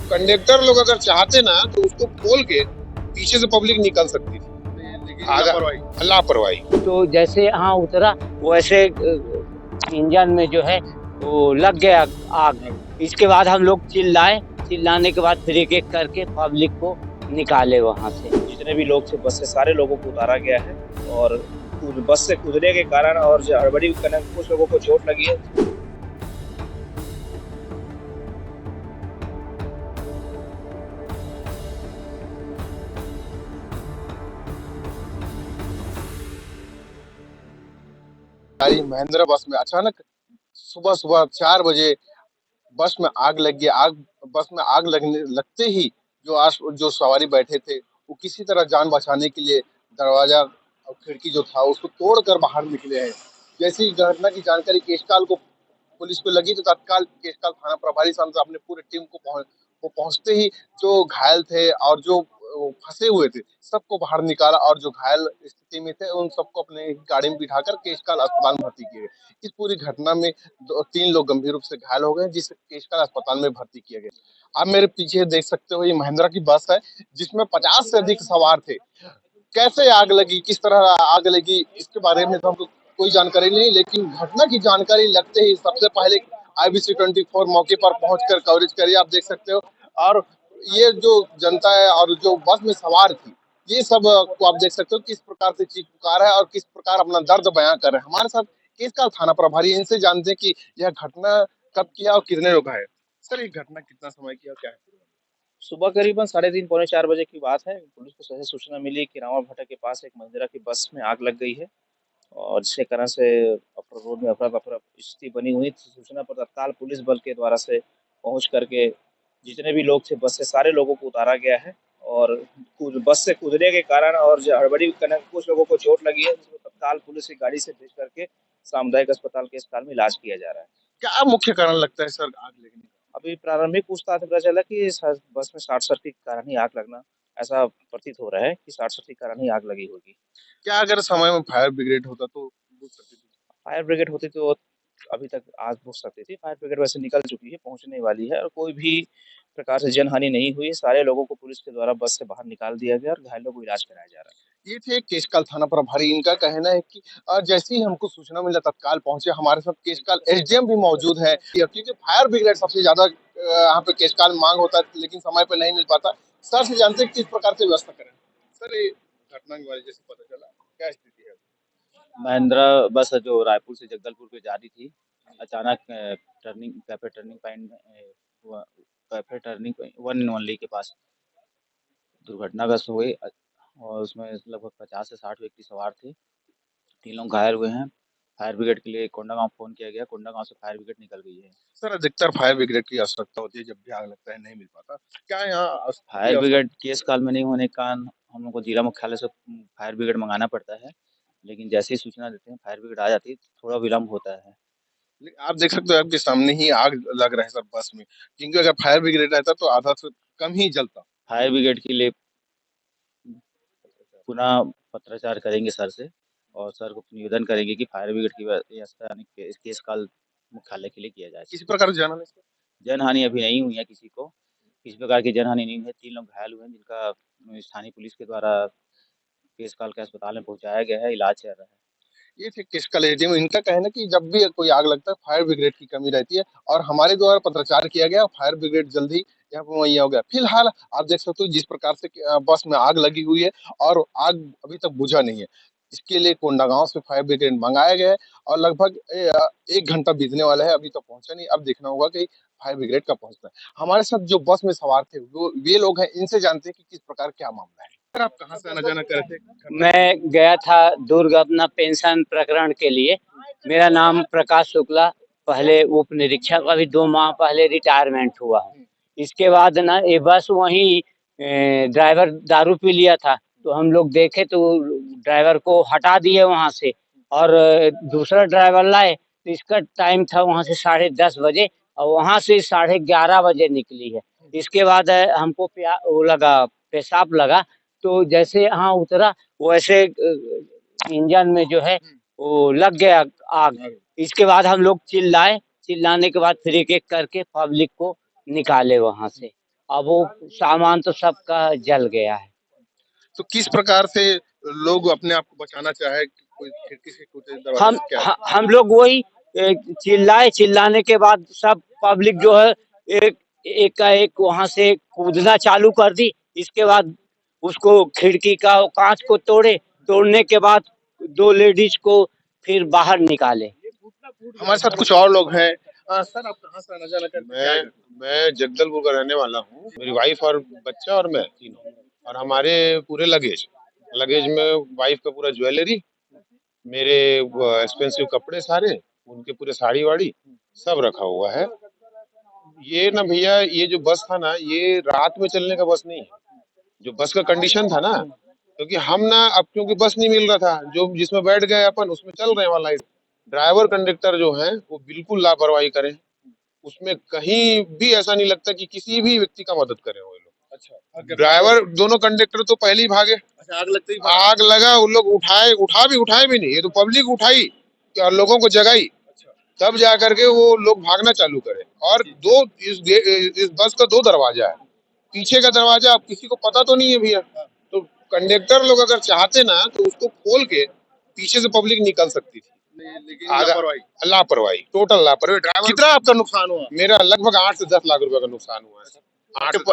Conductor लोग अगर चाहते ना तो उसको खोल के पीछे से पब्लिक निकल सकती थी। लेकिन आगा लापरवाही। लापरवाही। तो जैसे यहाँ उतरा वैसे इंजन में जो है वो लग गया आग। इसके बाद हम लोग चिल्लाए, चिल्लाने के बाद फिर एक एक करके पब्लिक को निकाले वहां से। जितने भी लोग थे बस से सारे लोगों को उतारा गया है और बस से कूदने के कारण और हड़बड़ी के कारण कुछ लोगों को चोट लगी है। महिंद्रा बस में अचानक सुबह सुबह 4 बजे बस में आग लग गई। बस में आग लगने लगते ही जो सवारी बैठे थे वो किसी तरह जान बचाने के लिए दरवाजा और खिड़की जो था उसको तोड़कर बाहर निकले हैं। जैसे ही घटना की जानकारी केशकाल को पुलिस को लगी तो तत्काल केशकाल थाना प्रभारी साहब अपने पूरे टीम को पहुंचते ही जो घायल थे और जो फंसे हुए थे सबको बाहर निकाला और जो घायल स्थिति में थे उन सबको अपने गाड़ी में बिठाकर केशकाल अस्पताल में भर्ती किए गए। इस पूरी घटना में 3 लोग गंभीर रूप से घायल हो गए जिसे केशकाल अस्पताल में भर्ती किया गया। आप मेरे पीछे देख सकते हो ये महिंद्रा की बस है जिसमें 50 से अधिक सवार थे। कैसे आग लगी, किस तरह आग लगी इसके बारे में तो हमको कोई जानकारी नहीं, लेकिन घटना की जानकारी लगते ही सबसे पहले IBC 24 मौके पर पहुंचकर कवरेज करी। आप देख सकते हो और ये जो जनता है और जो बस में सवार थी ये सब को आप देख सकते हो किस प्रकार से चीख पुकार है और किस प्रकार अपना दर्द बयां कर रहे हैं। हमारे साथ केशकाल थाना प्रभारी, इनसे जानते हैं कि यह घटना कब किया और कितने लोग घायल। सर ये घटना कितना समय की और क्या है? सुबह करीबन 3:30 पौने 4 बजे की बात है। पुलिस को सही सूचना मिली कि रावणभाटा के पास एक महिंद्रा की बस में आग लग गई है और जिसके कारण से रोड में अफरा तफरा स्थिति बनी हुई थी। सूचना पर तत्काल पुलिस बल के द्वारा से पहुंच करके जितने भी लोग थे बस से सारे लोगों को उतारा गया है और बस से कूदने के कारण और हड़बड़ी के कारण कुछ लोगों को चोट लगी है, जिसको तत्काल पुलिस की गाड़ी से भेज करके सामुदायिक अस्पताल के अस्पताल में इलाज किया जा रहा है। क्या मुख्य कारण लगता है सर आग लगने का? अभी प्रारंभिक पूछताछ में पता चला कि बस में शॉर्ट सर्किट के कारण ही आग लगना, ऐसा प्रतीत हो रहा है कि शॉर्ट सर्किट के कारण ही आग लगी होगी। क्या अगर समय में फायर ब्रिगेड होता तो बुझ सकती थी? फायर ब्रिगेड होती तो अभी तक आग बुझ सकती थी। फायर ब्रिगेड वैसे निकल चुकी है, पहुंचने वाली है और कोई भी प्रकार से जनहानि नहीं हुई। सारे लोगों को पुलिस के द्वारा बस से बाहर निकाल दिया गया और घायलों को इलाज कराया जा रहा है। ये थे केशकाल थाना प्रभारी। इनका कहना है कि जैसे ही हमको सूचना मिला तत्काल पहुंचे। हमारे साथ केशकाल SDM भी मौजूद है क्योंकि फायर ब्रिगेड सबसे ज्यादा यहाँ पे केशकाल में मांग होता है लेकिन समय पे नहीं मिल पाता। सर से जानते हैं किस प्रकार से व्यवस्था करें। सर ये घटना के बारे में जैसे पता चला क्या स्थिति है? महिंद्रा बस जो रायपुर से जगदलपुर को जा रही थी, अचानक कैफे टर्निंग पॉइंट में कैफे टर्निंग 1 के पास दुर्घटनाग्रस्त हो गई और उसमें लगभग 50 से 60 व्यक्ति सवार थे। 3 लोग घायल हुए हैं। फायर ब्रिगेड के लिए कोंडागांव फोन किया गया, कोंडागांव से फायर ब्रिगेड निकल गई है। सर अधिकतर फायर ब्रिगेड की आवश्यकता होती है जब भी आग लगता है, नहीं मिल पाता। क्या यहाँ फायर ब्रिगेड केस काल में नहीं होने के कारण हम लोग को जिला मुख्यालय से फायर ब्रिगेड मंगाना पड़ता है, लेकिन जैसे ही सूचना देते हैं फायर ब्रिगेड आ जाती है, थोड़ा विलम्ब होता है। आप देख सकते हो आपके सामने ही आग लग रहा है सर बस में, क्योंकि अगर फायर ब्रिगेड रहता तो आधा से कम ही जलता। फायर ब्रिगेड के लिए पुनः पत्राचार करेंगे सर से और सर को निवेदन करेंगे कि फायर ब्रिगेड की व्यवस्था केस काल मुख्यालय के लिए किया जाए। किसी प्रकार से जाना नहीं। जनहानि अभी नहीं हुई है, किसी प्रकार की जनहानि नहीं है। 3 लोग घायल हुए हैं जिनका स्थानीय पुलिस के द्वारा केशकाल के अस्पताल में पहुंचाया गया है, इलाज चल रहा है। ये थे केशकाल SDM। इनका कहना है कि जब भी कोई आग लगता है फायर ब्रिगेड की कमी रहती है और हमारे द्वारा पत्राचार किया गया, फायर ब्रिगेड जल्द ही यहाँ पर वही हो गया। फिलहाल आप देख सकते हो जिस प्रकार से बस में आग लगी हुई है और आग अभी तक बुझा नहीं है। इसके लिए कोंडागांव से फायर ब्रिगेड मंगाया गया है और लगभग 1 घंटा बीतने वाला है, अभी तक पहुंचा नहीं। अब देखना होगा कि फायर ब्रिगेड कब पहुंचता है। हमारे साथ जो बस में सवार थे वो वे लोग हैं, इनसे जानते हैं कि किस प्रकार क्या मामला है। सर आप कहाँ से आना जाना कर रहे थे? मैं गया था दुर्ग अपना पेंशन प्रकरण के लिए। मेरा नाम प्रकाश शुक्ला, पहले उप निरीक्षक, अभी 2 माह पहले रिटायरमेंट हुआ हूँ। इसके बाद ना ये बस वही ड्राइवर दारू पी लिया था तो हम लोग देखे तो ड्राइवर को हटा दिए वहां से और दूसरा ड्राइवर लाए तो इसका टाइम था वहां से 10:30 बजे और वहां से 11:30 बजे निकली है। इसके बाद हमको वो लगा, पेशाब लगा, तो जैसे यहाँ उतरा वैसे इंजन में जो है वो लग गया आग। इसके बाद हम लोग चिल्लाए, चिल्लाने के बाद फिर एक एक करके पब्लिक को निकाले वहां से। अब वो सामान तो सबका जल गया है। तो किस प्रकार से लोग अपने आप को बचाना चाहे, कोई खिड़की से कूदे, दरवाजे हम से, क्या? हम लोग वही चिल्लाए, चिल्लाने के बाद सब पब्लिक जो है एक एक का एक वहां से कूदना चालू कर दी। इसके बाद उसको खिड़की का कांच को तोड़े, तोड़ने के बाद दो लेडीज को फिर बाहर निकाले। हमारे साथ कुछ और लोग हैं। सर, आप कहाँ से आना जाना करते हैं? मैं जगदलपुर का रहने वाला हूँ। मेरी वाइफ और बच्चा और मैं तीनों, और हमारे पूरे लगेज लगेज में वाइफ का पूरा ज्वेलरी, मेरे एक्सपेंसिव कपड़े सारे, उनके पूरे साड़ी वाड़ी सब रखा हुआ है। ये ना भैया, ये जो बस था ना, ये रात में चलने का बस नहीं है। जो बस का कंडीशन था ना, क्योंकि हम ना, अब क्योंकि बस नहीं मिल रहा था जो जिसमें बैठ गए अपन, उसमें चल रहे हैं वाला। ड्राइवर कंडक्टर जो हैं वो बिल्कुल लापरवाही करें। उसमें कहीं भी ऐसा नहीं लगता कि किसी भी व्यक्ति का मदद करें वो लोग। अच्छा, ड्राइवर दोनों कंडक्टर तो पहले ही भागे। अच्छा, आग लगते ही आग लगा, उन लोग उठाए भी नहीं, ये तो पब्लिक उठाई और लोगों को जगाई, तब जा करके वो लोग भागना चालू करे। और इस बस का दो दरवाजा है। पीछे का दरवाजा अब किसी को पता तो नहीं है भैया, तो कंडक्टर लोग अगर चाहते ना तो उसको खोल के पीछे से पब्लिक निकल सकती थी, लेकिन लापरवाही, टोटल लापरवाही। ड्राइवर, कितना आपका नुकसान हुआ? मेरा लगभग 8 से 10 लाख रुपए का नुकसान हुआ है।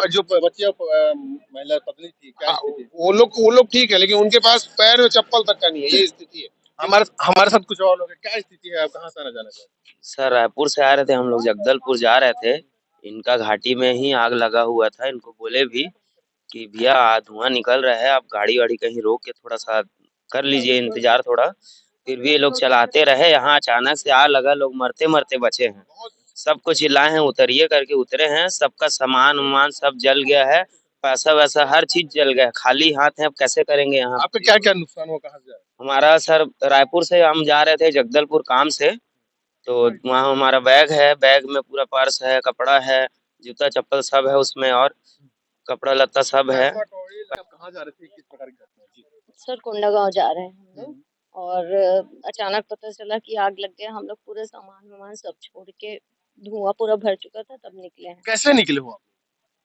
जो बच्चे महिला पत्नी थी, क्या स्थिति? वो लोग ठीक है, लेकिन उनके पास पैर में चप्पल तक का नहीं है, ये स्थिति है। हमारे साथ कुछ और लोग हैं। क्या स्थिति है? आप कहाँ से आना जाना चाहते हैं? सर रायपुर से आ रहे थे हम लोग, जगदलपुर जा रहे थे। इनका घाटी में ही आग लगा हुआ था। इनको बोले भी कि भैया धुआं निकल रहा है, आप गाड़ी वाड़ी कहीं रोक के थोड़ा सा कर लीजिए इंतजार थोड़ा। फिर भी ये लोग चलाते रहे। यहाँ अचानक से आग लगा, लोग मरते मरते बचे हैं। सबको चिल्लाए हैं उतरिए करके, उतरे हैं। सबका सामान उमान सब जल गया है, पैसा वैसा हर चीज जल गया है। खाली हाथ है, अब कैसे करेंगे यहाँ? आपका क्या क्या नुकसान हुआ? कहाँ से जा रहे हैं? हमारा सर रायपुर से हम जा रहे थे जगदलपुर काम से, तो वहाँ हमारा बैग है, बैग में पूरा पर्स है, कपड़ा है, जूता चप्पल सब है उसमें, और कपड़ा लत्ता सब है। आप कहाँ जा रहे थे? किस प्रकार की घटना थी? सर कोंडागांव जा रहे हैं हम लोग, और अचानक पता चला कि आग लग गया। हम लोग पूरे सामान वामान सब छोड़ के, धुआं पूरा भर चुका था, तब निकले हैं। कैसे निकले हो आप?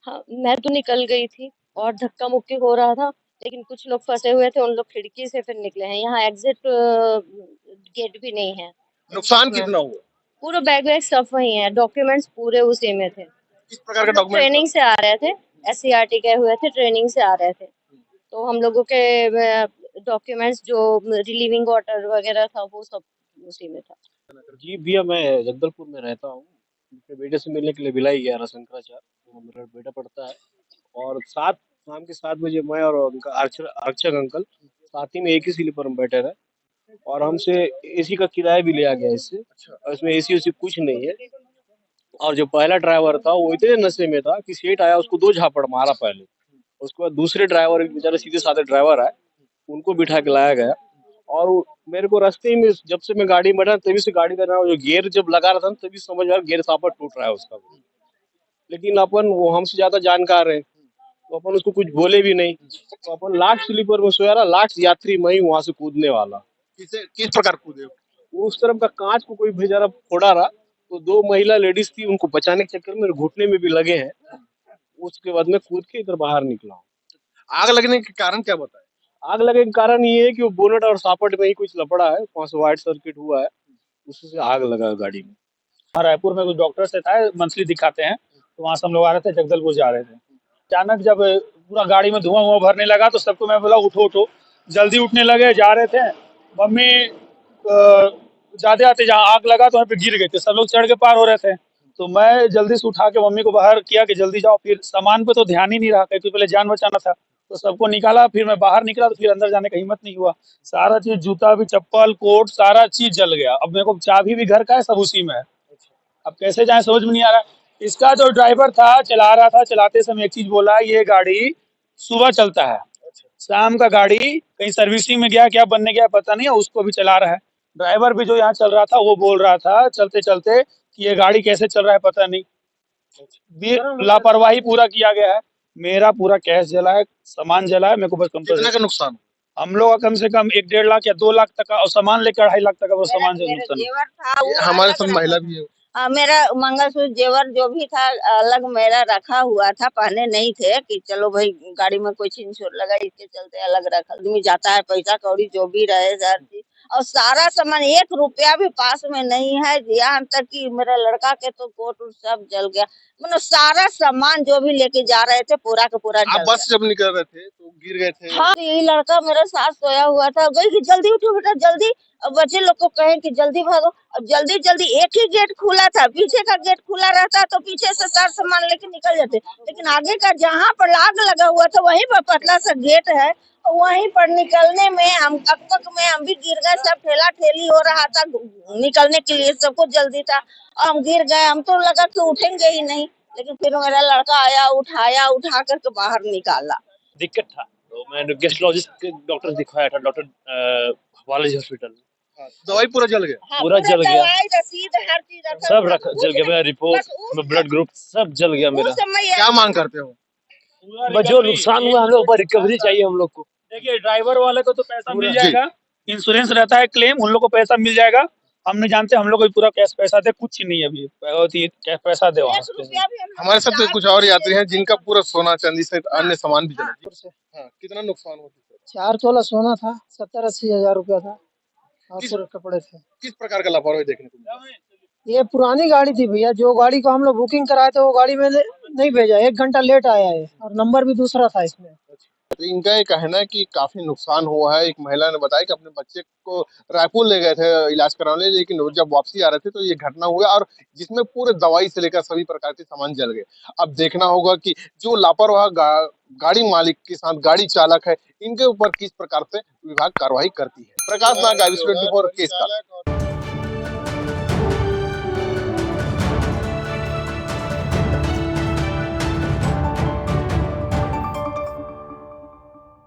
हाँ, मैं तो निकल गई थी और धक्का मुक्की हो रहा था, लेकिन कुछ लोग फंसे हुए थे, उन लोग खिड़की से फिर निकले हैं। यहाँ एग्जिट गेट भी नहीं है। नुकसान कितना हुआ? पूरा बैग वैग सब वही है, डॉक्यूमेंट्स पूरे उसी में थे। किस प्रकार के डॉक्यूमेंट? ट्रेनिंग से आ रहे थे, SCRT गए हुए थे, ट्रेनिंग से आ रहे थे, तो हम लोगों के डॉक्यूमेंट्स जो रिलीविंग वाटर वगैरह था वो सब उसी में था। जी भैया, मैं जगदलपुर में रहता हूँ। अपने बेटे से मिलने के लिए भिलाई गया था, शंकराचार्य, वो मेरा बेटा पढ़ता है। और शाम के 7 बजे मैं और उनका आरक्षक अंकल साथ ही में एक ही स्लीपर में बैठे रहे, और हमसे AC का किराया भी लिया गया इससे। और इसमें AC उसी कुछ नहीं है। और जो पहला ड्राइवर था वो इतने नशे में था कि सेठ आया, उसको 2 झापड़ मारा पहले। उसके बाद दूसरे ड्राइवर, बेचारे सीधे साधे ड्राइवर आए, उनको बिठा के लाया गया। और मेरे को रास्ते में, जब से मैं गाड़ी में बैठा तभी से गाड़ी का ना जो गियर जब लगा रहा था तभी समझ आया गियर सापट टूट रहा है उसका। लेकिन अपन, वो हमसे ज्यादा जानकार है, तो अपन उसको कुछ बोले भी नहीं। तो अपन लास्ट स्लीपर में सोया रहा, लास्ट यात्री मैं ही वहां से कूदने वाला। किस प्रकार कूदे? उस तरफ का कांच को कोई बेचारा फोड़ा रहा, तो 2 महिला लेडीज थी, उनको बचाने के चक्कर में मेरे घुटने में भी लगे हैं। उसके बाद मैं कूद के इधर बाहर निकला हूँ। आग लगने के कारण क्या बताए? आग लगे के कारण ये है कि वो बोनट और सापट में ही कुछ लपड़ा है, वहां से वाइट सर्किट हुआ है, उससे आग लगा गाड़ी में। हाँ, रायपुर में कुछ डॉक्टर से था, मंथली दिखाते हैं, तो वहाँ से हम लोग आ रहे थे, जगदलपुर जा रहे थे। अचानक जब पूरा गाड़ी में धुआं हुआ भरने लगा तो सबको मैं बोला उठो उठो, जल्दी उठने लगे, जा रहे थे। मम्मी जाते आते जहाँ आग लगा तो वहाँ पे गिर गए थे, सब लोग चढ़ के पार हो रहे थे, तो मैं जल्दी से उठा के मम्मी को बाहर किया कि जल्दी जाओ। फिर सामान पे तो ध्यान ही नहीं रहा, क्योंकि पहले जान बचाना था, तो सबको निकाला। फिर मैं बाहर निकला तो फिर अंदर जाने का हिम्मत नहीं हुआ। सारा चीज, जूता भी, चप्पल, कोट, सारा चीज जल गया। अब मेरे को चाबी भी घर का है, सब उसी में है। अब कैसे जाए समझ में नहीं आ रहा। इसका जो ड्राइवर था, चला रहा था, चलाते समय एक चीज बोला, ये गाड़ी सुबह चलता है, शाम का गाड़ी कहीं सर्विसिंग में गया, क्या बनने गया पता नहीं है, उसको भी चला रहा है। ड्राइवर भी जो यहाँ चल रहा था वो बोल रहा था चलते चलते कि ये गाड़ी कैसे चल रहा है पता नहीं। लापरवाही पूरा किया गया है। मेरा पूरा कैश जला है, सामान जला है, मेरे को बस कितना का नुकसान? हम लोग का कम से कम 1-1.5 लाख या 2 लाख तक का, और सामान लेकर 2.5 लाख तक का वो सामान जो नुकसान। हमारे साथ महिला भी है। मेरा मंगलसूत्र जेवर जो भी था अलग मेरा रखा हुआ था, पहने नहीं थे कि चलो भाई गाड़ी में कोई छीन छोड़ लगा इसके चलते अलग रखा। आदमी जाता है पैसा कौड़ी जो भी रहे हर चीज, और सारा सामान 1 रुपया भी पास में नहीं है। यहाँ तक कि मेरा लड़का के तो कोट उट सब जल गया, मतलब सारा सामान जो भी लेके जा रहे थे पूरा का पूरा आप जल बस जब निकल रहे थे तो गिर गए थे? हाँ, ये लड़का मेरे साथ सोया हुआ था, गई कि जल्दी उठो बेटा जल्दी। अब बच्चे लोग को कहे कि जल्दी भागो, अब जल्दी जल्दी एक ही गेट खुला था, पीछे का गेट खुला रहता तो पीछे से सारा सामान लेके निकल जाते, लेकिन आगे का जहाँ पर आग लगा हुआ था वहीं पर पतला सा गेट है, और वहीं पर निकलने में हम अकबक में हम भी गिर गए। सब ठेला ठेली हो रहा था निकलने के लिए, सबको जल्दी था और हम गिर गए। हम तो लगा कि उठेंगे ही नहीं, लेकिन फिर मेरा लड़का आया, उठाया, उठा करके बाहर निकाला। दिक्कत था तो मैंने गेस्ट्रोलॉजिस्ट के डॉक्टर दिखाया था, डॉक्टर बालाजी हॉस्पिटल में। दवाई पूरा जल गया? हाँ, पूरा जल गया, दवाई रसीद हर चीज रखा सब था। रख जल गया, मेरा रिपोर्ट, ब्लड ग्रुप सब जल गया मेरा। उस समय क्या मांग करते हो? बस जो नुकसान हुआ हम लोग पर रिकवरी चाहिए हम लोग को। देखिए ड्राइवर वाले को तो पैसा मिल जी। जाएगा, इंश्योरेंस रहता है क्लेम, उन लोग को पैसा मिल जाएगा। हम नहीं जानते, हम लोग को भी पूरा कैश पैसा दे, कुछ ही नहीं है अभी, बहुत ही कैश पैसा दे वहाँ 1 से। रुपया भी हम लोग हमारे साथ तो कुछ और यात्री हैं जिनका पूरा सोना चांदी सहित अन्य सामान भी जला। से हाँ, कितना नुकसान हुआ? 4 तोला सोना था, 70-80 हजार रुपया था और किस- पूरे कपड़े थे। किस प्रकार का लापरवाही देखने को मिला? ये पुरानी गाड़ी थी भैया, जो गाड़ी को हम लोग बुकिंग कराए थे वो गाड़ी में नहीं भेजा, 1 घंटा लेट आया है और नंबर भी दूसरा था इसमें। तो इनका ये कहना है कि काफी नुकसान हुआ है। एक महिला ने बताया कि अपने बच्चे को रायपुर ले गए थे इलाज कराने, लेकिन जब वापसी आ रहे थे तो ये घटना हुआ, और जिसमें पूरे दवाई से लेकर सभी प्रकार के सामान जल गए। अब देखना होगा कि जो लापरवाह गाड़ी मालिक के साथ गाड़ी चालक है, इनके ऊपर किस प्रकार से विभाग कार्रवाई करती है। प्रकाश नाग, IBC 24 केस का।